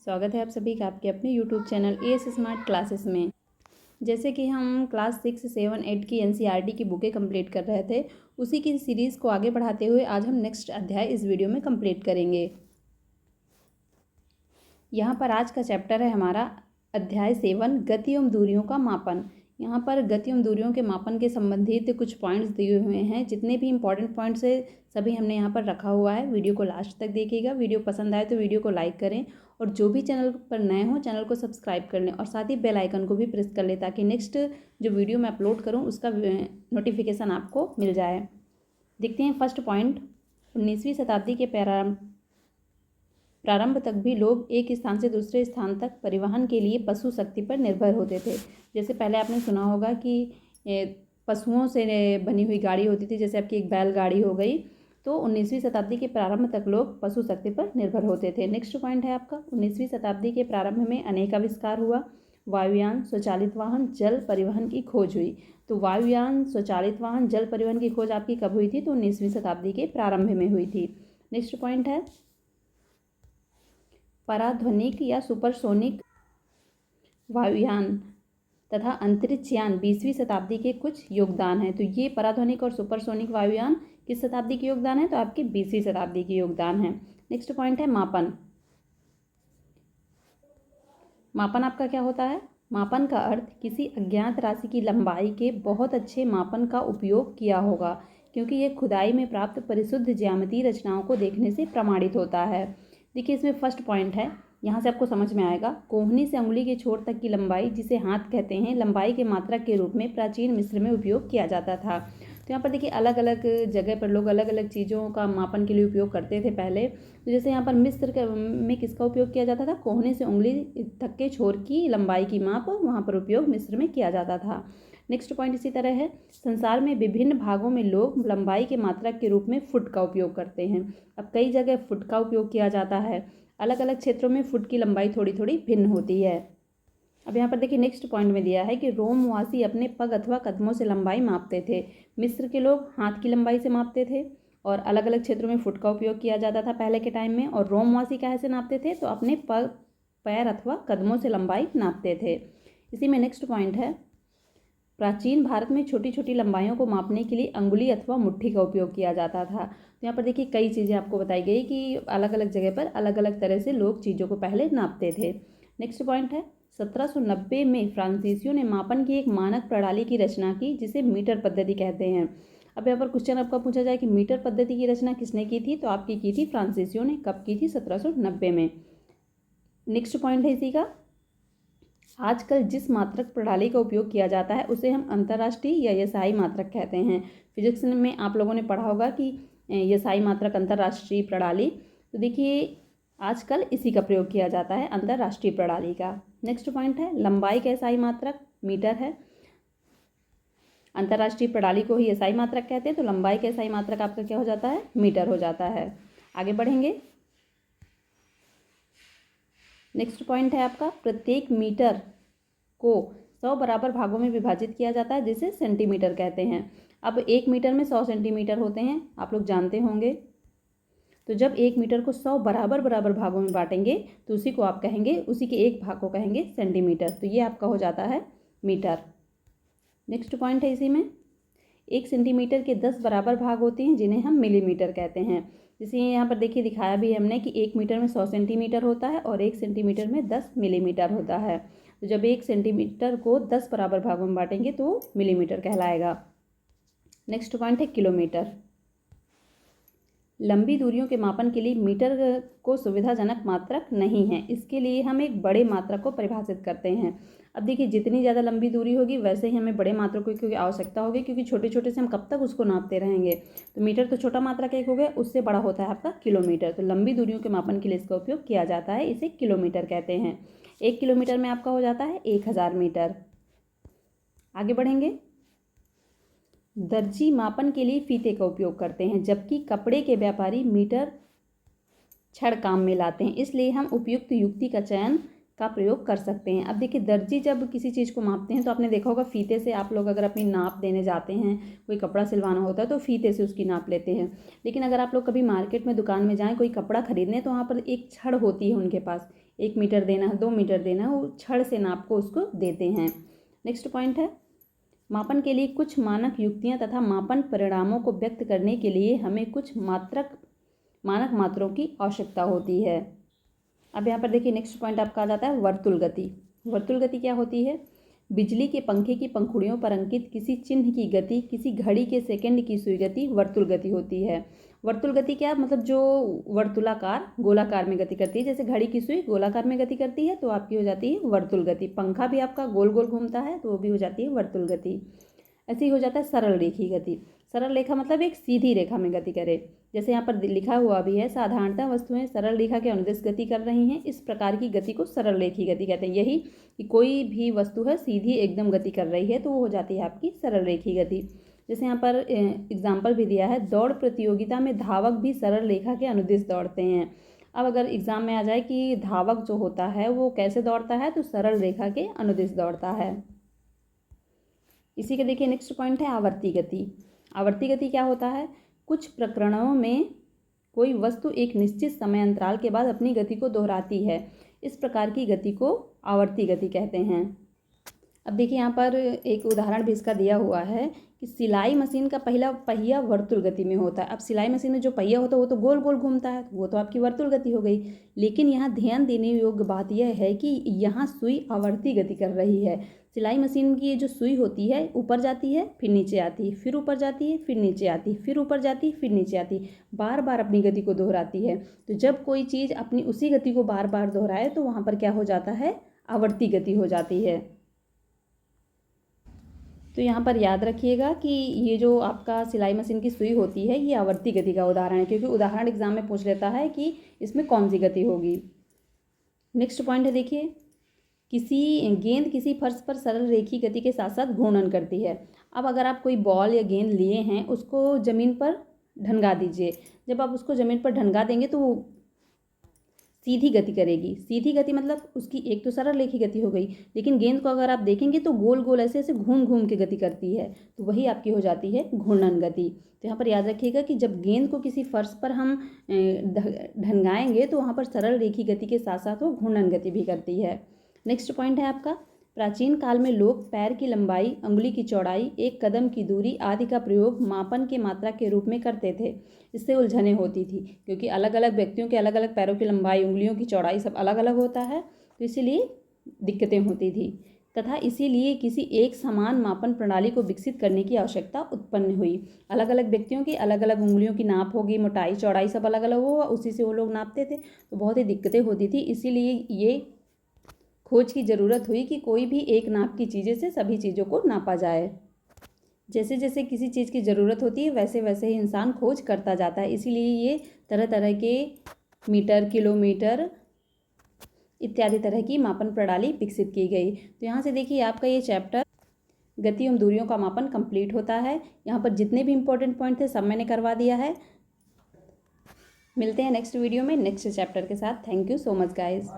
स्वागत है आप सभी का आपके अपने YouTube channel as smart classes में। जैसे कि हम क्लास 6, 7, 8 की एनसीईआरटी की बुकें कंप्लीट कर रहे थे, उसी की सीरीज़ को आगे बढ़ाते हुए आज हम नेक्स्ट अध्याय इस वीडियो में कंप्लीट करेंगे। यहाँ पर आज का चैप्टर है हमारा अध्याय 7, गति एवं दूरियों का मापन। यहाँ पर गति एवं दूरियों के मापन के संबंधित कुछ पॉइंट्स दिए हुए हैं। जितने भी इंपॉर्टेंट पॉइंट्स है सभी हमने यहाँ पर रखा हुआ है। वीडियो को लास्ट तक देखिएगा। वीडियो पसंद आए तो वीडियो को लाइक करें और जो भी चैनल पर नए हों चैनल को सब्सक्राइब कर लें और साथ ही बेल आइकन को भी प्रेस कर लें ताकि नेक्स्ट जो वीडियो मैं अपलोड करूँ उसका नोटिफिकेशन आपको मिल जाए। देखते हैं फर्स्ट पॉइंट। 19वीं शताब्दी के प्रारंभ तक भी लोग एक स्थान से दूसरे स्थान तक परिवहन के लिए पशु शक्ति पर निर्भर होते थे। जैसे पहले आपने सुना होगा कि पशुओं से बनी हुई गाड़ी होती थी, जैसे आपकी एक बैलगाड़ी हो गई। तो 19वीं शताब्दी के प्रारंभ तक लोग पशु शक्ति पर निर्भर होते थे। नेक्स्ट पॉइंट है आपका 19वीं शताब्दी के प्रारंभ में अनेक आविष्कार हुआ। वायुयान, स्वचालित वाहन, जल परिवहन की खोज हुई। तो वायुयान, स्वचालित वाहन, जल परिवहन की खोज आपकी कब हुई थी? तो 19वीं शताब्दी के प्रारंभ में हुई थी। नेक्स्ट पॉइंट है पराध्वनिक या सुपरसोनिक वायुयान तथा अंतरिक्ष यान 20वीं शताब्दी के कुछ योगदान है। तो ये पराध्वनिक और सुपरसोनिक वायुयान किस शताब्दी के योगदान है? तो आपके 20वीं शताब्दी के योगदान है। नेक्स्ट पॉइंट है मापन। मापन आपका क्या होता है? मापन का अर्थ किसी अज्ञात राशि की लंबाई के बहुत अच्छे मापन का उपयोग किया होगा, क्योंकि यह खुदाई में प्राप्त परिशुद्ध ज्यामितीय रचनाओं को देखने से प्रमाणित होता है। देखिए इसमें फर्स्ट पॉइंट है, यहाँ से आपको समझ में आएगा। कोहनी से अंगुली के छोर तक की लंबाई, जिसे हाथ कहते हैं, लंबाई के मात्रक के रूप में प्राचीन मिस्र में उपयोग किया जाता था। तो यहाँ पर देखिए अलग अलग जगह पर लोग अलग अलग चीज़ों का मापन के लिए उपयोग करते थे पहले। तो जैसे यहाँ पर मिस्र में किसका उपयोग किया जाता था? कोहनी से उंगली तक के छोर की लंबाई की माप वहाँ पर उपयोग मिस्र में किया जाता था। नेक्स्ट पॉइंट इसी तरह है, संसार में विभिन्न भागों में लोग लंबाई के मात्रक के रूप में फुट का उपयोग करते हैं। अब कई जगह फुट का उपयोग किया जाता है। अलग अलग क्षेत्रों में फुट की लंबाई थोड़ी थोड़ी भिन्न होती है। अब यहाँ पर देखिए नेक्स्ट पॉइंट में दिया है कि रोमवासी अपने पग अथवा कदमों से लंबाई मापते थे। मिस्र के लोग हाथ की लंबाई से मापते थे और अलग अलग क्षेत्रों में फुट का उपयोग किया जाता था पहले के टाइम में। और रोमवासी कैसे नापते थे? तो अपने पैर अथवा कदमों से लंबाई नापते थे। इसी में नेक्स्ट पॉइंट है, प्राचीन भारत में छोटी छोटी लंबाइयों को मापने के लिए अंगुली अथवा मुट्ठी का उपयोग किया जाता था। तो यहाँ पर देखिए कई चीज़ें आपको बताई गई कि अलग अलग जगह पर अलग अलग तरह से लोग चीज़ों को पहले नापते थे। नेक्स्ट पॉइंट है, 1790 में फ्रांसीसियों ने मापन की एक मानक प्रणाली की रचना की, जिसे मीटर पद्धति कहते हैं। अब यहाँ पर क्वेश्चन आपका पूछा जाए कि मीटर पद्धति की रचना किसने की थी? तो आपकी की थी फ्रांसीसियों ने। कब की थी? 1790 में। नेक्स्ट पॉइंट है इसी का, आजकल जिस मात्रक प्रणाली का उपयोग किया जाता है उसे हम अंतर्राष्ट्रीय या एसआई मात्रक कहते हैं। फिजिक्स में आप लोगों ने पढ़ा होगा कि एसआई मात्रक अंतर्राष्ट्रीय प्रणाली। तो देखिए आजकल इसी का प्रयोग किया जाता है, अंतर्राष्ट्रीय प्रणाली का। नेक्स्ट पॉइंट है, लंबाई का एसआई मात्रक मीटर है। अंतर्राष्ट्रीय प्रणाली को ही एसआई मात्रक कहते हैं, तो लंबाई का एसआई मात्रक आपका क्या हो जाता है? मीटर हो जाता है। आगे बढ़ेंगे। नेक्स्ट पॉइंट है आपका, प्रत्येक मीटर को 100 बराबर भागों में विभाजित किया जाता है, जिसे सेंटीमीटर कहते हैं। अब 1 मीटर में 100 सेंटीमीटर होते हैं, आप लोग जानते होंगे। तो जब 1 मीटर को 100 बराबर बराबर भागों में बांटेंगे तो उसी को आप कहेंगे, उसी के एक भाग को कहेंगे सेंटीमीटर। तो ये आपका हो जाता है मीटर। नेक्स्ट पॉइंट है इसी में, 1 सेंटीमीटर के 10 बराबर भाग होते हैं, जिन्हें हम मिलीमीटर कहते हैं। जैसे यहाँ पर देखिए दिखाया भी हमने कि 1 मीटर में 100 सेंटीमीटर होता है और 1 सेंटीमीटर में 10 मिलीमीटर होता है। तो जब 1 सेंटीमीटर को 10 बराबर भागों में बांटेंगे तो मिलीमीटर कहलाएगा। नेक्स्ट पॉइंट है किलोमीटर। लंबी दूरियों के मापन के लिए मीटर को सुविधाजनक मात्रक नहीं है, इसके लिए हम एक बड़े मात्रक को परिभाषित करते हैं। अब देखिए जितनी ज़्यादा लंबी दूरी होगी वैसे ही हमें बड़े मात्रक की क्योंकि आवश्यकता होगी, क्योंकि छोटे छोटे से हम कब तक उसको नापते रहेंगे। तो मीटर तो छोटा मात्रक एक हो गया, उससे बड़ा होता है आपका किलोमीटर। तो लंबी दूरियों के मापन के लिए इसका उपयोग किया जाता है, इसे किलोमीटर कहते हैं। 1 किलोमीटर में आपका हो जाता है 1000 मीटर। आगे बढ़ेंगे। दर्जी मापन के लिए फीते का उपयोग करते हैं, जबकि कपड़े के व्यापारी मीटर छड़ काम में लाते हैं। इसलिए हम उपयुक्त युक्ति का चयन का प्रयोग कर सकते हैं। अब देखिए, दर्जी जब किसी चीज़ को मापते हैं तो आपने देखा होगा फीते से आप लोग अगर अपनी नाप देने जाते हैं, कोई कपड़ा सिलवाना होता है तो फीते से उसकी नाप लेते हैं। लेकिन अगर आप लोग कभी मार्केट में दुकान में जाएँ कोई कपड़ा खरीदने, तो वहाँ पर एक छड़ होती है उनके पास, 1 मीटर देना है, 2 मीटर देना है, वो छड़ से नाप को उसको देते हैं। नेक्स्ट पॉइंट है, मापन के लिए कुछ मानक युक्तियाँ तथा मापन परिणामों को व्यक्त करने के लिए हमें कुछ मानक मात्रों की आवश्यकता होती है। अब यहाँ पर देखिए नेक्स्ट पॉइंट आपका आ जाता है वर्तुल गति। वर्तुल गति क्या होती है? बिजली के पंखे की पंखुड़ियों पर अंकित किसी चिन्ह की गति किसी घड़ी के सेकंड की सुई गति वर्तुल गति होती है। वर्तुल गति क्या मतलब जो वर्तुलाकार गोलाकार में गति करती है, जैसे घड़ी की सुई गोलाकार में गति करती है तो आपकी हो जाती है वर्तुल गति। पंखा भी आपका गोल गोल घूमता है तो वो भी हो जाती है वर्तुल गति। ऐसे ही हो जाता है सरल रेखी गति। सरल रेखा मतलब एक सीधी रेखा में गति करे। जैसे यहाँ पर लिखा हुआ भी है, साधारणतः वस्तुएं सरल रेखा के अनुदिश गति कर रही हैं, इस प्रकार की गति को सरल रेखी गति कहते हैं। यही कि कोई भी वस्तु है सीधी एकदम गति कर रही है तो वो हो जाती है आपकी सरल रेखी गति। जैसे यहाँ पर एग्जाम्पल भी दिया है, दौड़ प्रतियोगिता में धावक भी सरल रेखा के अनुदिश दौड़ते हैं। अब अगर एग्जाम में आ जाए कि धावक जो होता है वो कैसे दौड़ता है, तो सरल रेखा के अनुदिश दौड़ता है। इसी के देखिए नेक्स्ट पॉइंट है आवर्ती गति। आवर्ती गति क्या होता है? कुछ प्रकरणों में कोई वस्तु एक निश्चित समय अंतराल के बाद अपनी गति को दोहराती है, इस प्रकार की गति को आवर्ती गति कहते हैं। अब देखिए यहाँ पर एक उदाहरण भी इसका दिया हुआ है कि सिलाई मशीन का पहला पहिया वर्तुल गति में होता है। अब सिलाई मशीन में जो पहिया होता है वो तो गोल गोल घूमता है, वो तो आपकी वर्तुल गति हो गई। लेकिन यहाँ ध्यान देने योग्य बात यह है कि यहाँ सुई आवर्ती गति कर रही है। सिलाई मशीन की जो सुई होती है ऊपर जाती है फिर नीचे आती है, फिर ऊपर जाती है फिर नीचे आती है, फिर ऊपर जाती है फिर नीचे आती है, बार बार अपनी गति को दोहराती है। तो जब कोई चीज़ अपनी उसी गति को बार बार दोहराए तो वहाँ पर क्या हो जाता है? आवर्ती गति हो जाती है। तो यहाँ पर याद रखिएगा कि ये जो आपका सिलाई मशीन की सुई होती है ये आवर्ती गति का उदाहरण है, क्योंकि उदाहरण एग्जाम में पूछ लेता है कि इसमें कौन सी गति होगी। नेक्स्ट पॉइंट है देखिए, गेंद किसी फर्श पर सरल रेखी गति के साथ साथ घूर्णन करती है। अब अगर आप कोई बॉल या गेंद लिए हैं, उसको ज़मीन पर ढनगा दीजिए। जब आप उसको ज़मीन पर ढनगा देंगे तो वो सीधी गति करेगी। सीधी गति मतलब उसकी एक तो सरल रेखी गति हो गई, लेकिन गेंद को अगर आप देखेंगे तो गोल गोल ऐसे ऐसे घूम घूम के गति करती है, तो वही आपकी हो जाती है घूर्णन गति। तो यहाँ पर याद रखिएगा कि जब गेंद को किसी फर्श पर हम ढनगाएंगे तो वहाँ पर सरल रेखी गति के साथ साथ वो घूर्णन गति भी करती है। नेक्स्ट पॉइंट है आपका, प्राचीन काल में लोग पैर की लंबाई, अंगुली की चौड़ाई, एक कदम की दूरी आदि का प्रयोग मापन के मात्रा के रूप में करते थे। इससे उलझनें होती थी, क्योंकि अलग अलग व्यक्तियों के अलग अलग पैरों की लंबाई, उंगलियों की चौड़ाई सब अलग अलग होता है, तो इसीलिए दिक्कतें होती थी तथा इसीलिए किसी एक समान मापन प्रणाली को विकसित करने की आवश्यकता उत्पन्न हुई। अलग अलग व्यक्तियों की अलग अलग उंगलियों की नाप होगी, मोटाई चौड़ाई सब अलग अलग होगा, उसी से वो लोग नापते थे, तो बहुत ही दिक्कतें होती थी। इसीलिए ये खोज की ज़रूरत हुई कि कोई भी एक नाप की चीज़ें से सभी चीज़ों को नापा जाए। जैसे जैसे किसी चीज़ की ज़रूरत होती है वैसे वैसे ही इंसान खोज करता जाता है। इसीलिए ये तरह तरह के मीटर, किलोमीटर इत्यादि तरह की मापन प्रणाली विकसित की गई। तो यहाँ से देखिए आपका ये चैप्टर गति एवं दूरियों का मापन कंप्लीट होता है। यहाँ पर जितने भी इंपॉर्टेंट पॉइंट थे सब मैंने करवा दिया है। मिलते हैं नेक्स्ट वीडियो में नेक्स्ट चैप्टर के साथ। Thank you so much guys.